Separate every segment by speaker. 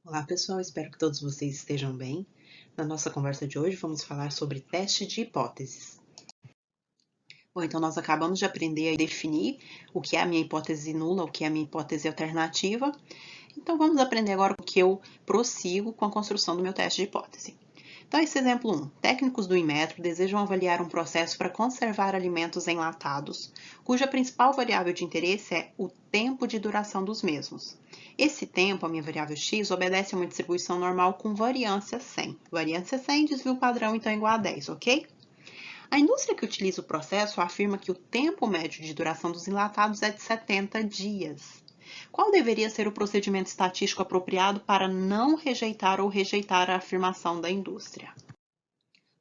Speaker 1: Olá pessoal, espero que todos vocês estejam bem. Na nossa conversa de hoje vamos falar sobre teste de hipóteses. Bom, então nós acabamos de aprender a definir o que é a minha hipótese nula, o que é a minha hipótese alternativa. Então vamos aprender agora o que eu prossigo com a construção do meu teste de hipótese. Então esse exemplo 1. Técnicos do Inmetro desejam avaliar um processo para conservar alimentos enlatados, cuja principal variável de interesse é o tempo de duração dos mesmos. Esse tempo, a minha variável x, obedece a uma distribuição normal com variância 100. Variância 100, desvio padrão, então igual a 10, ok? A indústria que utiliza o processo afirma que o tempo médio de duração dos enlatados é de 70 dias. Qual deveria ser o procedimento estatístico apropriado para não rejeitar ou rejeitar a afirmação da indústria?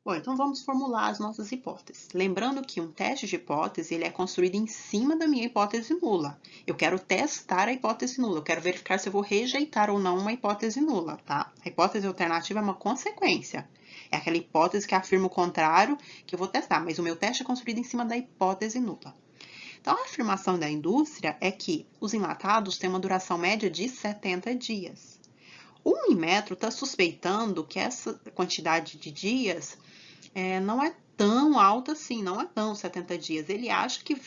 Speaker 1: Bom, então vamos formular as nossas hipóteses. Lembrando que um teste de hipótese ele é construído em cima da minha hipótese nula. Eu quero testar a hipótese nula, eu quero verificar se eu vou rejeitar ou não uma hipótese nula, tá? A hipótese alternativa é uma consequência. É aquela hipótese que afirma o contrário que eu vou testar, mas o meu teste é construído em cima da hipótese nula. Então, a afirmação da indústria é que os enlatados têm uma duração média de 70 dias. O Inmetro está suspeitando que essa quantidade de dias não é tão alta assim, não é tão 70 dias. Ele acha que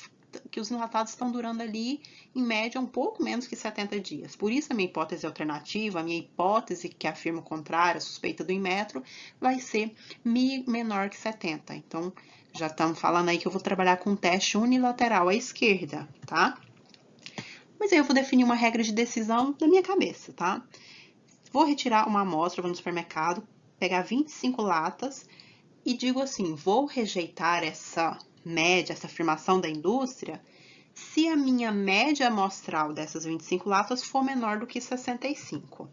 Speaker 1: os enlatados estão durando ali, em média, um pouco menos que 70 dias. Por isso, a minha hipótese alternativa, a minha hipótese que afirma o contrário, a suspeita do Inmetro, vai ser menor que 70. Então, já estamos falando aí que eu vou trabalhar com um teste unilateral à esquerda, tá? Mas aí eu vou definir uma regra de decisão da minha cabeça, tá? Vou retirar uma amostra, vou no supermercado, pegar 25 latas e digo assim, vou rejeitar essa média, essa afirmação da indústria, se a minha média amostral dessas 25 latas for menor do que 65.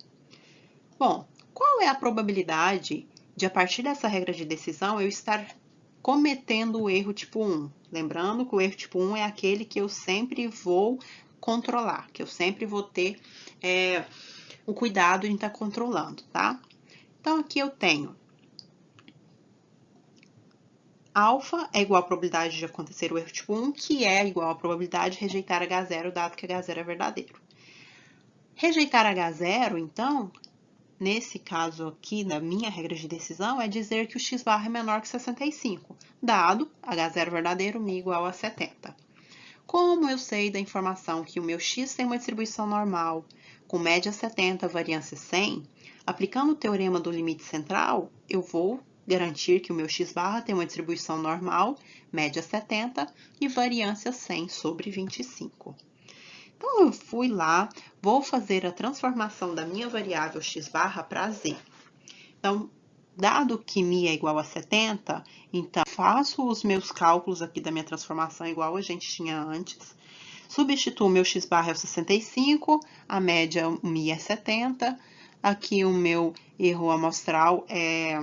Speaker 1: Bom, qual é a probabilidade de, a partir dessa regra de decisão, eu estar cometendo o erro tipo 1? Lembrando que o erro tipo 1 é aquele que eu sempre vou controlar, que eu sempre vou ter o cuidado em estar controlando, tá? Então, aqui eu tenho alfa é igual à probabilidade de acontecer o erro tipo 1, que é igual à probabilidade de rejeitar H0, dado que H0 é verdadeiro. Rejeitar H0, então, nesse caso aqui, da minha regra de decisão, é dizer que o x barra é menor que 65, dado H0 verdadeiro mi igual a 70. Como eu sei da informação que o meu x tem uma distribuição normal, com média 70, variância 100, aplicando o teorema do limite central, eu vou garantir que o meu x barra tem uma distribuição normal, média 70 e variância 100 sobre 25. Então, eu fui lá, vou fazer a transformação da minha variável x barra para z. Então, dado que mi é igual a 70, então faço os meus cálculos aqui da minha transformação igual a gente tinha antes. Substituo o meu x barra é o 65, a média mi é 70. Aqui o meu erro amostral é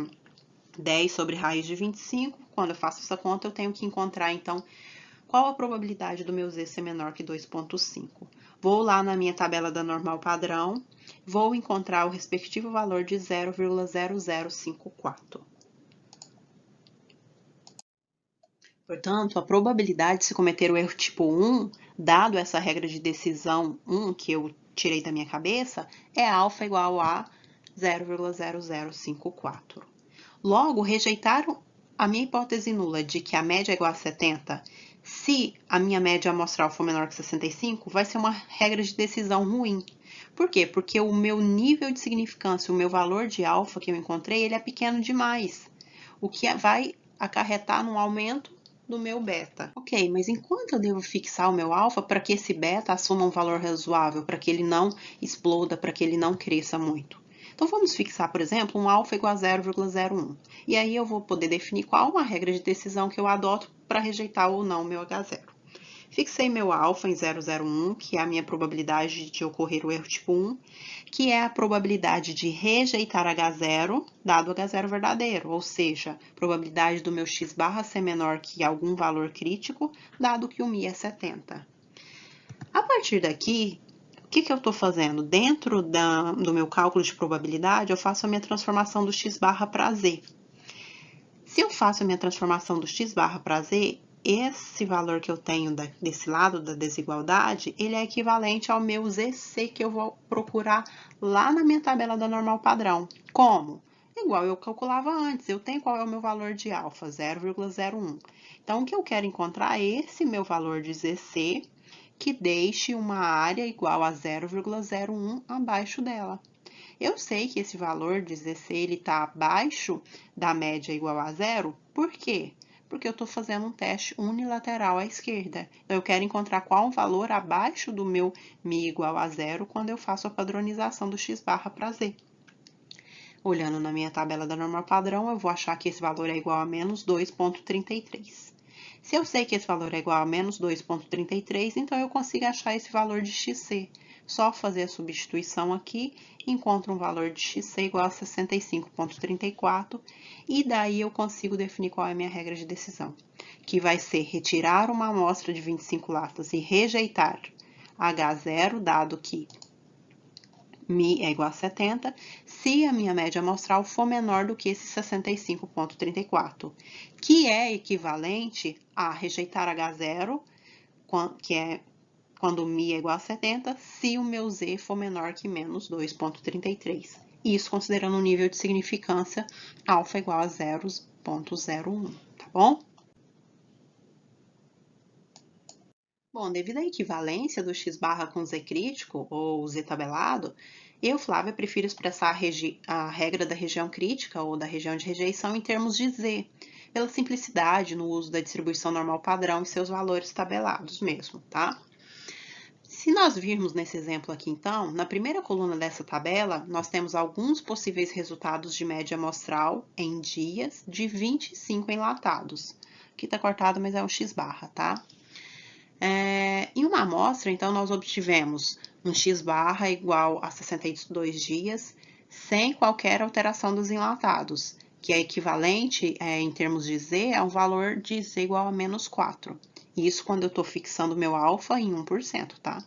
Speaker 1: 10 sobre raiz de 25. Quando eu faço essa conta, eu tenho que encontrar, então, qual a probabilidade do meu z ser menor que 2,5. Vou lá na minha tabela da normal padrão, vou encontrar o respectivo valor de 0,0054. Portanto, a probabilidade de se cometer o erro tipo 1, dado essa regra de decisão 1 que eu tirei da minha cabeça, é alfa igual a 0,0054. Logo, rejeitar a minha hipótese nula de que a média é igual a 70, se a minha média amostral for menor que 65, vai ser uma regra de decisão ruim. Por quê? Porque o meu nível de significância, o meu valor de alfa que eu encontrei, ele é pequeno demais, o que vai acarretar num aumento do meu beta. Ok, mas enquanto eu devo fixar o meu alfa para que esse beta assuma um valor razoável, para que ele não exploda, para que ele não cresça muito? Então, vamos fixar, por exemplo, um alfa igual a 0,01. E aí eu vou poder definir qual uma regra de decisão que eu adoto para rejeitar ou não o meu H0. Fixei meu alfa em 0,01, que é a minha probabilidade de ocorrer o erro tipo 1, que é a probabilidade de rejeitar H0, dado H0 verdadeiro, ou seja, probabilidade do meu x barra ser menor que algum valor crítico, dado que o mi é 70. A partir daqui, o que eu estou fazendo? Dentro do meu cálculo de probabilidade, eu faço a minha transformação do x barra para z. Se eu faço a minha transformação do x barra para z, esse valor que eu tenho desse lado da desigualdade, ele é equivalente ao meu ZC que eu vou procurar lá na minha tabela da normal padrão. Como? Igual eu calculava antes, eu tenho qual é o meu valor de alfa, 0,01. Então, o que eu quero encontrar é esse meu valor de ZC, que deixe uma área igual a 0,01 abaixo dela. Eu sei que esse valor de ZC está abaixo da média igual a zero, por quê? Porque eu estou fazendo um teste unilateral à esquerda. Então, eu quero encontrar qual o valor abaixo do meu mi igual a zero quando eu faço a padronização do x barra para z. Olhando na minha tabela da normal padrão, eu vou achar que esse valor é igual a menos 2,33. Se eu sei que esse valor é igual a menos 2,33, então eu consigo achar esse valor de xc. Só fazer a substituição aqui, encontro um valor de xc igual a 65,34, e daí eu consigo definir qual é a minha regra de decisão, que vai ser retirar uma amostra de 25 latas e rejeitar H0, dado que mi é igual a 70, se a minha média amostral for menor do que esse 65,34, que é equivalente a rejeitar H0, que é quando mi é igual a 70, se o meu z for menor que menos 2,33. Isso considerando o nível de significância alfa igual a 0,01, tá bom? Bom, devido à equivalência do x barra com z crítico, ou z tabelado, eu, Flávia, prefiro expressar a regra da região crítica ou da região de rejeição em termos de z, pela simplicidade no uso da distribuição normal padrão e seus valores tabelados mesmo, tá? Se nós virmos nesse exemplo aqui, então, na primeira coluna dessa tabela, nós temos alguns possíveis resultados de média amostral em dias de 25 enlatados. Aqui está cortado, mas é um x barra, tá? Em uma amostra, então, nós obtivemos um x barra igual a 62 dias, sem qualquer alteração dos enlatados, que é equivalente, em termos de z, a um valor de z igual a menos 4. Isso quando eu estou fixando meu alfa em 1%, tá?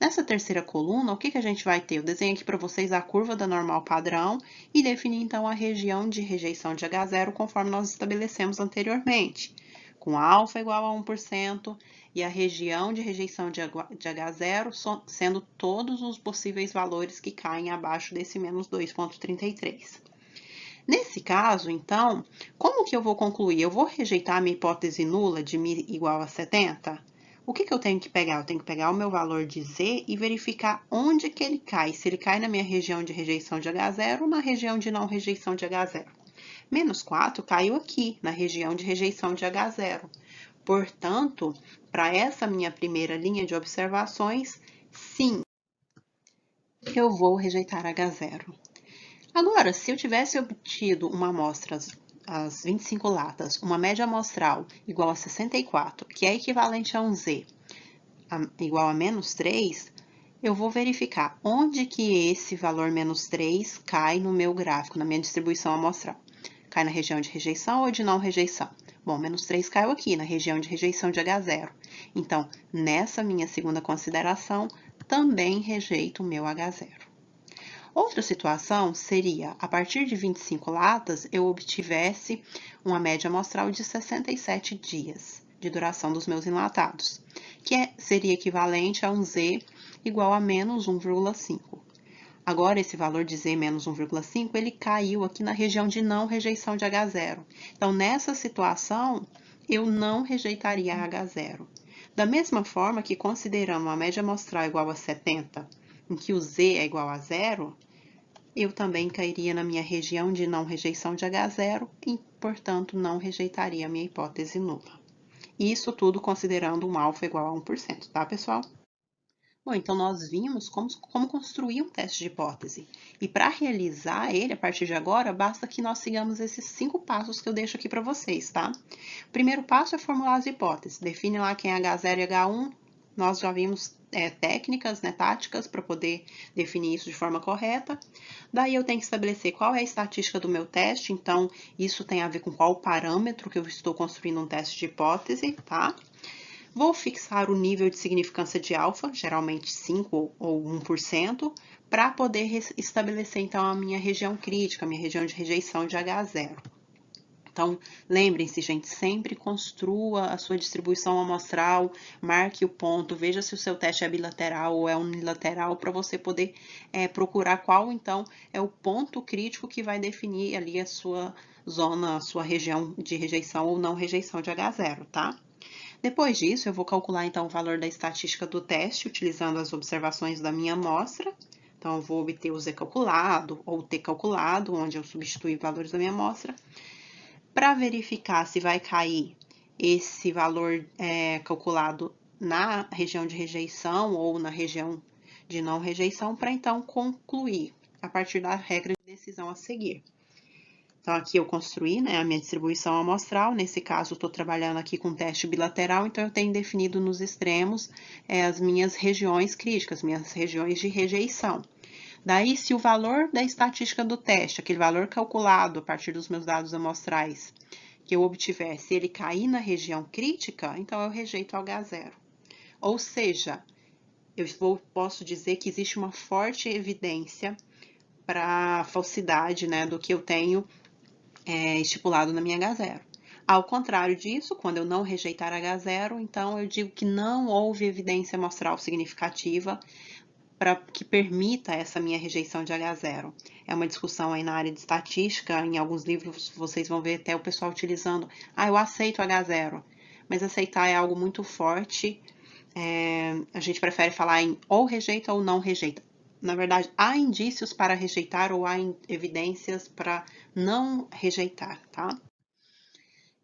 Speaker 1: Nessa terceira coluna, o que a gente vai ter? Eu desenho aqui para vocês a curva da normal padrão e defini, então, a região de rejeição de H0 conforme nós estabelecemos anteriormente, com alfa igual a 1% e a região de rejeição de H0 sendo todos os possíveis valores que caem abaixo desse menos 2,33. Nesse caso, então, como que eu vou concluir? Eu vou rejeitar a minha hipótese nula de mi igual a 70? O que eu tenho que pegar? Eu tenho que pegar o meu valor de z e verificar onde que ele cai. Se ele cai na minha região de rejeição de H0 ou na região de não rejeição de H0. Menos 4 caiu aqui, na região de rejeição de H0. Portanto, para essa minha primeira linha de observações, sim, eu vou rejeitar H0. Agora, se eu tivesse obtido uma amostra, as 25 latas, uma média amostral igual a 64, que é equivalente a um z igual a menos 3, eu vou verificar onde que esse valor menos 3 cai no meu gráfico, na minha distribuição amostral. Cai na região de rejeição ou de não rejeição? Bom, menos 3 caiu aqui, na região de rejeição de H0. Então, nessa minha segunda consideração, também rejeito o meu H0. Outra situação seria, a partir de 25 latas, eu obtivesse uma média amostral de 67 dias de duração dos meus enlatados, que seria equivalente a um z igual a menos 1,5. Agora, esse valor de z menos 1,5, ele caiu aqui na região de não rejeição de H0. Então, nessa situação, eu não rejeitaria H0. Da mesma forma que, considerando a média amostral igual a 70, em que o z é igual a zero, eu também cairia na minha região de não rejeição de H0 e, portanto, não rejeitaria a minha hipótese nula. Isso tudo considerando um alfa igual a 1%, tá, pessoal? Bom, então nós vimos como construir um teste de hipótese. E para realizar ele, a partir de agora, basta que nós sigamos esses 5 passos que eu deixo aqui para vocês, tá? O primeiro passo é formular as hipóteses. Define lá quem é H0 e H1. Nós já vimos técnicas, táticas, para poder definir isso de forma correta. Daí eu tenho que estabelecer qual é a estatística do meu teste. Então, isso tem a ver com qual parâmetro que eu estou construindo um teste de hipótese, tá? Vou fixar o nível de significância de alfa, geralmente 5 ou 1%, para poder estabelecer, então, a minha região crítica, a minha região de rejeição de H0. Então, lembrem-se, gente, sempre construa a sua distribuição amostral, marque o ponto, veja se o seu teste é bilateral ou é unilateral, para você poder procurar qual, então, é o ponto crítico que vai definir ali a sua zona, a sua região de rejeição ou não rejeição de H0, tá? Depois disso, eu vou calcular, então, o valor da estatística do teste, utilizando as observações da minha amostra. Então, eu vou obter o Z calculado ou T calculado, onde eu substituo os valores da minha amostra. Para verificar se vai cair esse valor calculado na região de rejeição ou na região de não rejeição, para então concluir a partir da regra de decisão a seguir. Então, aqui eu construí, né, a minha distribuição amostral. Nesse caso, estou trabalhando aqui com teste bilateral, então eu tenho definido nos extremos as minhas regiões críticas, minhas regiões de rejeição. Daí, se o valor da estatística do teste, aquele valor calculado a partir dos meus dados amostrais que eu obtiver, se ele cair na região crítica, então eu rejeito o H0. Ou seja, posso dizer que existe uma forte evidência para a falsidade, né, do que eu tenho estipulado na minha H0. Ao contrário disso, quando eu não rejeitar H0, então eu digo que não houve evidência amostral significativa para que permita essa minha rejeição de H0. É uma discussão aí na área de estatística, em alguns livros vocês vão ver até o pessoal utilizando, eu aceito H0, mas aceitar é algo muito forte, a gente prefere falar em ou rejeita ou não rejeita. Na verdade, há indícios para rejeitar ou há evidências para não rejeitar, tá?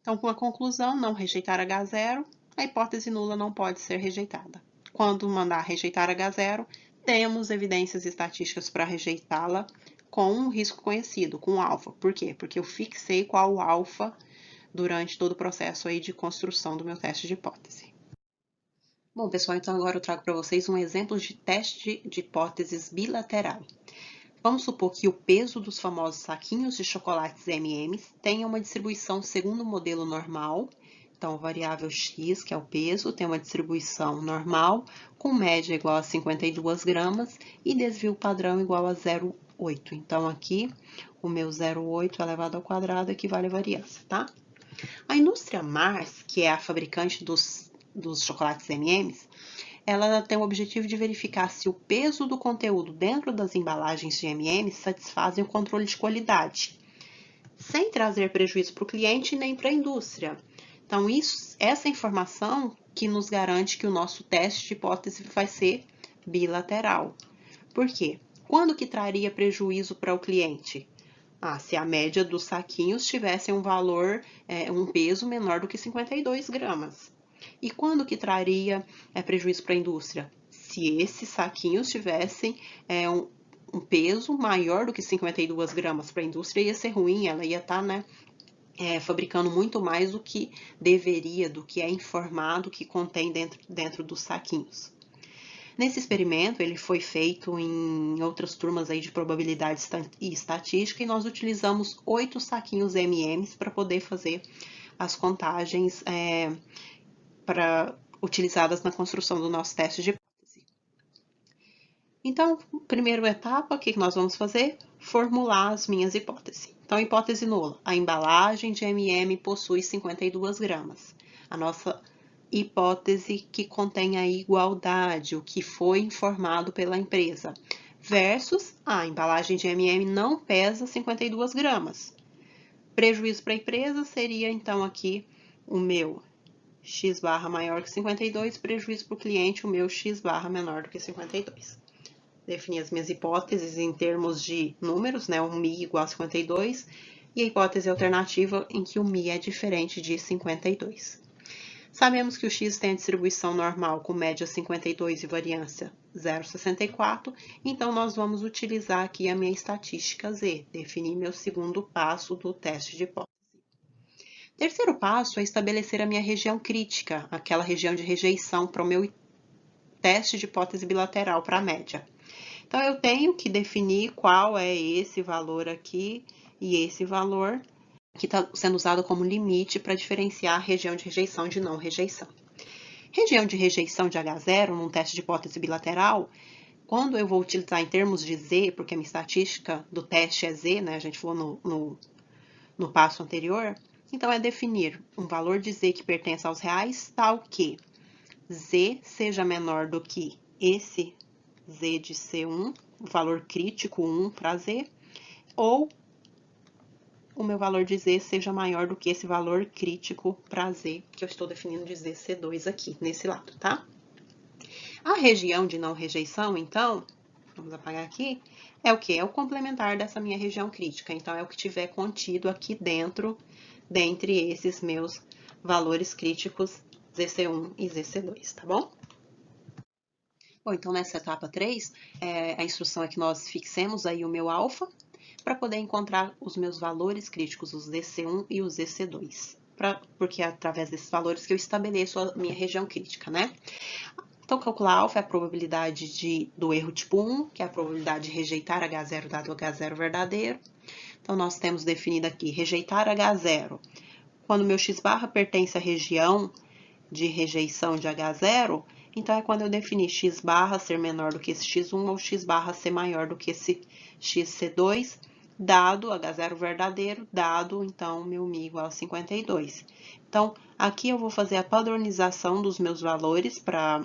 Speaker 1: Então, com a conclusão, não rejeitar H0, a hipótese nula não pode ser rejeitada. Quando mandar rejeitar H0, temos evidências estatísticas para rejeitá-la com um risco conhecido, com alfa. Por quê? Porque eu fixei qual o alfa durante todo o processo aí de construção do meu teste de hipótese. Bom, pessoal, então agora eu trago para vocês um exemplo de teste de hipóteses bilateral. Vamos supor que o peso dos famosos saquinhos de chocolates M&M's tenha uma distribuição segundo o modelo normal. Então, a variável x, que é o peso, tem uma distribuição normal, com média igual a 52 gramas e desvio padrão igual a 0,8. Então, aqui, o meu 0,8 elevado ao quadrado equivale à variância, tá? A indústria Mars, que é a fabricante dos chocolates M&M's, ela tem o objetivo de verificar se o peso do conteúdo dentro das embalagens de M&M's satisfazem o controle de qualidade, sem trazer prejuízo para o cliente nem para a indústria. Então, essa informação que nos garante que o nosso teste de hipótese vai ser bilateral. Por quê? Quando que traria prejuízo para o cliente? Se a média dos saquinhos tivesse um valor, um peso menor do que 52 gramas. E quando que traria prejuízo para a indústria? Se esses saquinhos tivessem um peso maior do que 52 gramas, para a indústria ia ser ruim, ela ia estar, fabricando muito mais do que deveria, do que é informado que contém dentro dos saquinhos. Nesse experimento, ele foi feito em outras turmas aí de probabilidade e estatística e nós utilizamos 8 saquinhos M&M's para poder fazer as contagens utilizadas na construção do nosso teste de hipótese. Então, primeira etapa, o que nós vamos fazer? Formular as minhas hipóteses. Então, hipótese nula. A embalagem de M&M possui 52 gramas. A nossa hipótese que contém a igualdade, o que foi informado pela empresa, versus a embalagem de M&M não pesa 52 gramas. Prejuízo para a empresa seria, então, aqui o meu x barra maior que 52, prejuízo para o cliente, o meu x barra menor do que 52. Defini as minhas hipóteses em termos de números, né, o mi igual a 52, e a hipótese alternativa em que o mi é diferente de 52. Sabemos que o x tem a distribuição normal com média 52 e variância 0,64, então nós vamos utilizar aqui a minha estatística z, definir meu segundo passo do teste de hipótese. Terceiro passo é estabelecer a minha região crítica, aquela região de rejeição para o meu teste de hipótese bilateral para a média. Então, eu tenho que definir qual é esse valor aqui e esse valor que está sendo usado como limite para diferenciar a região de rejeição de não rejeição. Região de rejeição de H0 num teste de hipótese bilateral, quando eu vou utilizar em termos de Z, porque a minha estatística do teste é Z, né? A gente falou no passo anterior, Então, é definir um valor de z que pertence aos reais, tal que z seja menor do que esse z de C1, o valor crítico 1 para z, ou o meu valor de z seja maior do que esse valor crítico para z, que eu estou definindo de zC2 aqui, nesse lado, tá? A região de não rejeição, então, vamos apagar aqui, é o que? É o complementar dessa minha região crítica. Então, é o que tiver contido aqui dentro, dentre esses meus valores críticos ZC1 e ZC2, tá bom? Bom, então nessa etapa 3, a instrução é que nós fixemos aí o meu alfa para poder encontrar os meus valores críticos, os ZC1 e os ZC2. Porque é através desses valores que eu estabeleço a minha região crítica, né? Então, calcular alfa é a probabilidade do erro tipo 1, que é a probabilidade de rejeitar H0 dado H0 verdadeiro. Então, nós temos definido aqui, rejeitar H0. Quando meu x barra pertence à região de rejeição de H0, então é quando eu defini x barra ser menor do que esse x1 ou x barra ser maior do que esse xC2, dado H0 verdadeiro, dado, então, meu μ igual a 52. Então, aqui eu vou fazer a padronização dos meus valores para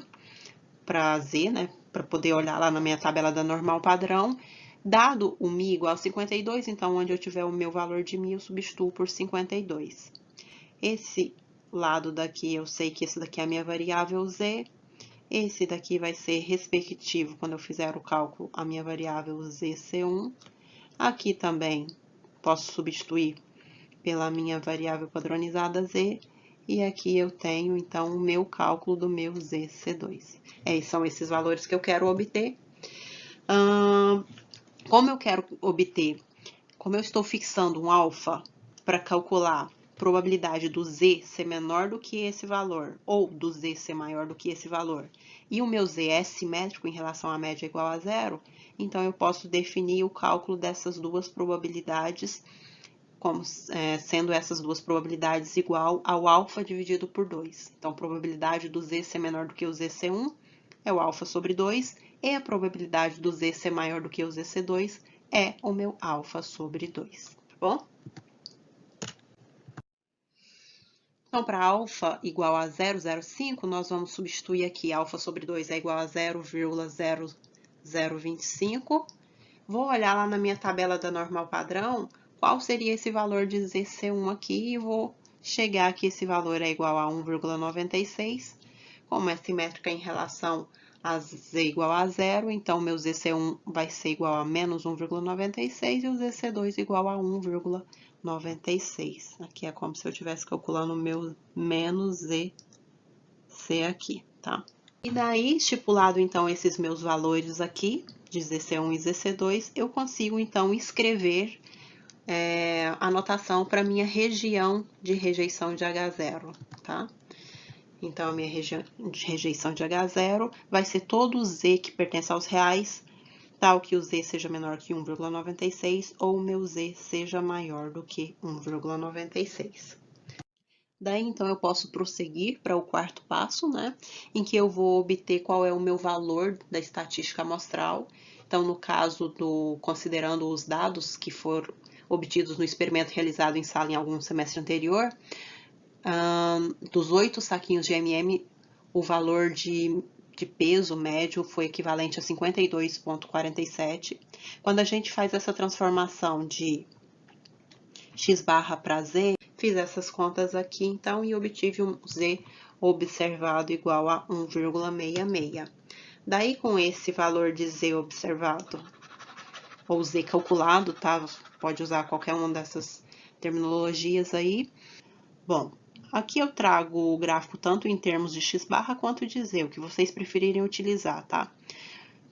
Speaker 1: Z, né, para poder olhar lá na minha tabela da normal padrão, dado o μ igual a 52, então, onde eu tiver o meu valor de μ, eu substituo por 52. Esse lado daqui, eu sei que esse daqui é a minha variável Z, esse daqui vai ser respectivo, quando eu fizer o cálculo, a minha variável ZC1. Aqui também posso substituir pela minha variável padronizada Z, e aqui eu tenho, então, o meu cálculo do meu ZC2. São esses valores que eu quero obter. Como eu quero obter, como eu estou fixando um alfa para calcular a probabilidade do Z ser menor do que esse valor, ou do Z ser maior do que esse valor, e o meu Z é simétrico em relação à média igual a zero, então eu posso definir o cálculo dessas duas probabilidades como sendo essas duas probabilidades igual ao alfa dividido por 2. Então, a probabilidade do Z ser menor do que o ZC1 é o alfa sobre 2, e a probabilidade do Z ser maior do que o ZC2 é o meu alfa sobre 2, tá bom? Então, para alfa igual a 0,05, nós vamos substituir aqui alfa sobre 2 é igual a 0,0025. Vou olhar lá na minha tabela da normal padrão, qual seria esse valor de ZC1 aqui, e vou chegar que esse valor é igual a 1,96. Como é simétrica em relação a Z igual a zero, então meu ZC1 vai ser igual a menos 1,96 e o ZC2 igual a 1,96. Aqui é como se eu estivesse calculando o meu menos ZC aqui, tá? E daí, estipulado então esses meus valores aqui, de ZC1 e ZC2, eu consigo então escrever a notação para minha região de rejeição de H0, tá? Então, a minha região de rejeição de H0 vai ser todo o Z que pertence aos reais, tal que o Z seja menor que 1,96 ou o meu Z seja maior do que 1,96. Daí, então, eu posso prosseguir para o quarto passo, né? Em que eu vou obter qual é o meu valor da estatística amostral. Então, no caso considerando os dados que foram obtidos no experimento realizado em sala em algum semestre anterior, dos 8 saquinhos de MM, o valor de peso médio foi equivalente a 52,47. Quando a gente faz essa transformação de x barra para Z, fiz essas contas aqui, então, e obtive um Z observado igual a 1,66. Daí, com esse valor de Z observado, ou Z calculado, tá? Pode usar qualquer uma dessas terminologias aí. Bom, aqui eu trago o gráfico tanto em termos de x barra quanto de Z, o que vocês preferirem utilizar, tá?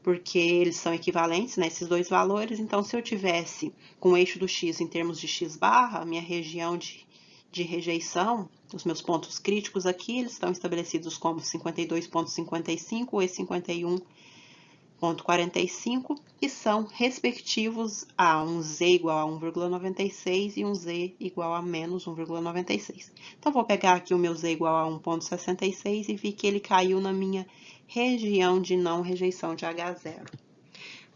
Speaker 1: Porque eles são equivalentes, né, esses dois valores, então se eu tivesse com o eixo do x em termos de x barra, a minha região de rejeição, os meus pontos críticos aqui, eles estão estabelecidos como 52,55 e 51,45, que são respectivos a um z igual a 1,96 e um z igual a menos 1,96. Então, vou pegar aqui o meu z igual a 1,66 e vi que ele caiu na minha região de não rejeição de H0.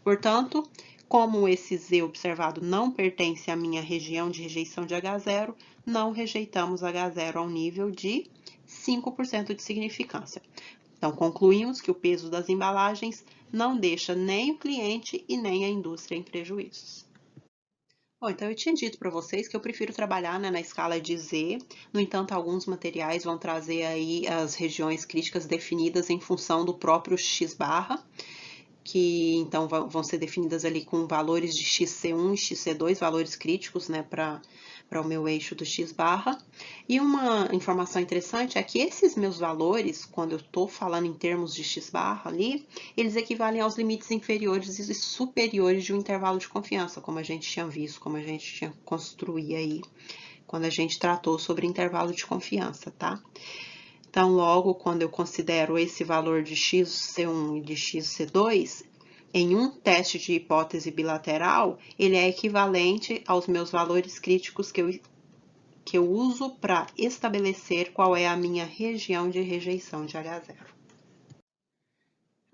Speaker 1: Portanto, Como esse Z observado não pertence à minha região de rejeição de H0, não rejeitamos H0 ao nível de 5% de significância. Então, concluímos que o peso das embalagens não deixa nem o cliente e nem a indústria em prejuízos. Bom, então eu tinha dito para vocês que eu prefiro trabalhar, né, na escala de Z. No entanto, alguns materiais vão trazer aí as regiões críticas definidas em função do próprio X-barra, que então vão ser definidas ali com valores de XC1 e XC2, valores críticos, né, para o meu eixo do X-barra. E uma informação interessante é que esses meus valores, quando eu estou falando em termos de X-barra ali, eles equivalem aos limites inferiores e superiores de um intervalo de confiança, como a gente tinha visto, como a gente tinha construído aí, quando a gente tratou sobre intervalo de confiança, tá? Então, logo, quando eu considero esse valor de XC1 e de XC2, em um teste de hipótese bilateral, ele é equivalente aos meus valores críticos que eu uso para estabelecer qual é a minha região de rejeição de H0.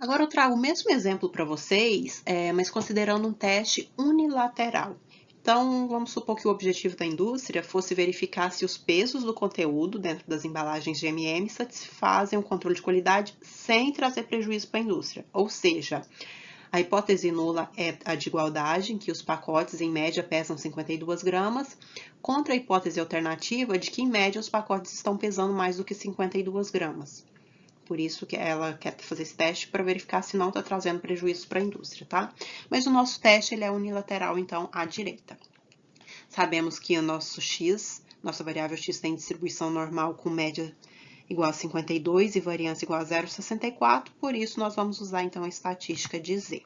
Speaker 1: Agora eu trago o mesmo exemplo para vocês, mas considerando um teste unilateral. Então, vamos supor que o objetivo da indústria fosse verificar se os pesos do conteúdo dentro das embalagens de M&M satisfazem o controle de qualidade sem trazer prejuízo para a indústria. Ou seja, a hipótese nula é a de igualdade, em que os pacotes, em média, pesam 52 gramas, contra a hipótese alternativa de que, em média, os pacotes estão pesando mais do que 52 gramas. Por isso que ela quer fazer esse teste para verificar se não está trazendo prejuízo para a indústria, tá? Mas o nosso teste ele é unilateral, então, à direita. Sabemos que o nosso x, nossa variável x tem distribuição normal com média igual a 52 e variância igual a 0,64, por isso nós vamos usar, então, a estatística de Z.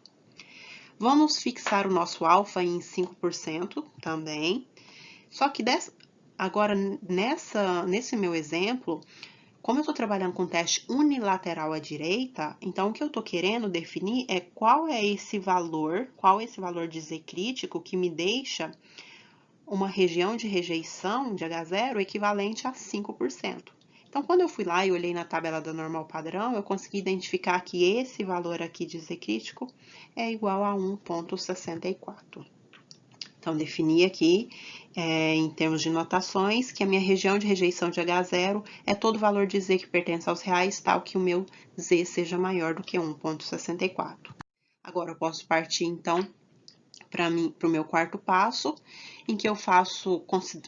Speaker 1: Vamos fixar o nosso alfa em 5% também, só que agora, nesse meu exemplo, como eu estou trabalhando com teste unilateral à direita, então o que eu estou querendo definir é qual é esse valor de Z crítico que me deixa uma região de rejeição de H0 equivalente a 5%. Então, quando eu fui lá e olhei na tabela da normal padrão, eu consegui identificar que esse valor aqui de Z crítico é igual a 1,64. Então, defini aqui, em termos de notações, que a minha região de rejeição de H0 é todo valor de Z que pertence aos reais, tal que o meu Z seja maior do que 1,64. Agora, eu posso partir, então, para o meu quarto passo, em que eu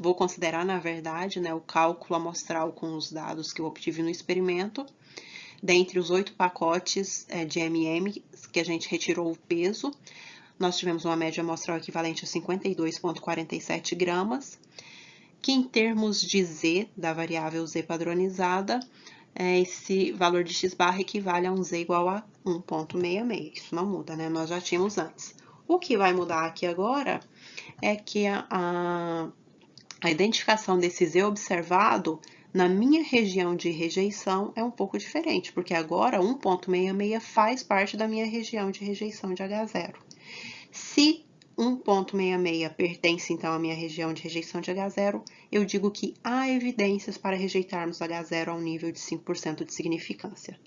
Speaker 1: vou considerar, na verdade, né, o cálculo amostral com os dados que eu obtive no experimento, dentre os 8 pacotes de M&M que a gente retirou o peso, nós tivemos uma média amostral equivalente a 52,47 gramas, que em termos de Z, da variável Z padronizada, esse valor de X-barra equivale a um Z igual a 1,66. Isso não muda, né? Nós já tínhamos antes. O que vai mudar aqui agora é que a identificação desse Z observado na minha região de rejeição é um pouco diferente, porque agora 1,66 faz parte da minha região de rejeição de H0. Se 1,66 pertence, então, à minha região de rejeição de H0, eu digo que há evidências para rejeitarmos H0 ao nível de 5% de significância.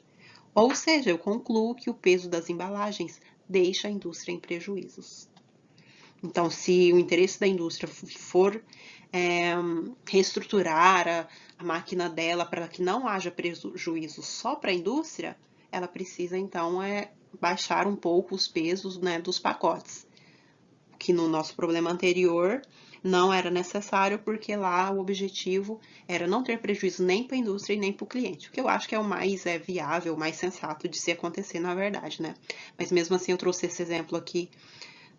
Speaker 1: Ou seja, eu concluo que o peso das embalagens deixa a indústria em prejuízos. Então, se o interesse da indústria for reestruturar a máquina dela para que não haja prejuízo só para a indústria, ela precisa, então, baixar um pouco os pesos, né, dos pacotes, que no nosso problema anterior não era necessário, porque lá o objetivo era não ter prejuízo nem para a indústria e nem para o cliente, o que eu acho que é o mais viável, o mais sensato de se acontecer na verdade, né? Mas mesmo assim eu trouxe esse exemplo aqui,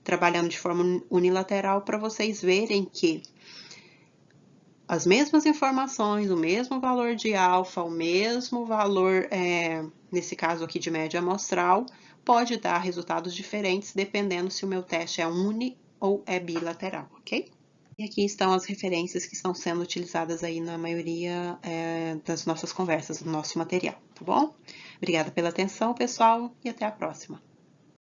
Speaker 1: trabalhando de forma unilateral, para vocês verem que as mesmas informações, o mesmo valor de alfa, o mesmo valor, nesse caso aqui de média amostral, pode dar resultados diferentes dependendo se o meu teste é uni ou é bilateral, ok? E aqui estão as referências que estão sendo utilizadas aí na maioria das nossas conversas, do nosso material, tá bom? Obrigada pela atenção, pessoal, e até a próxima.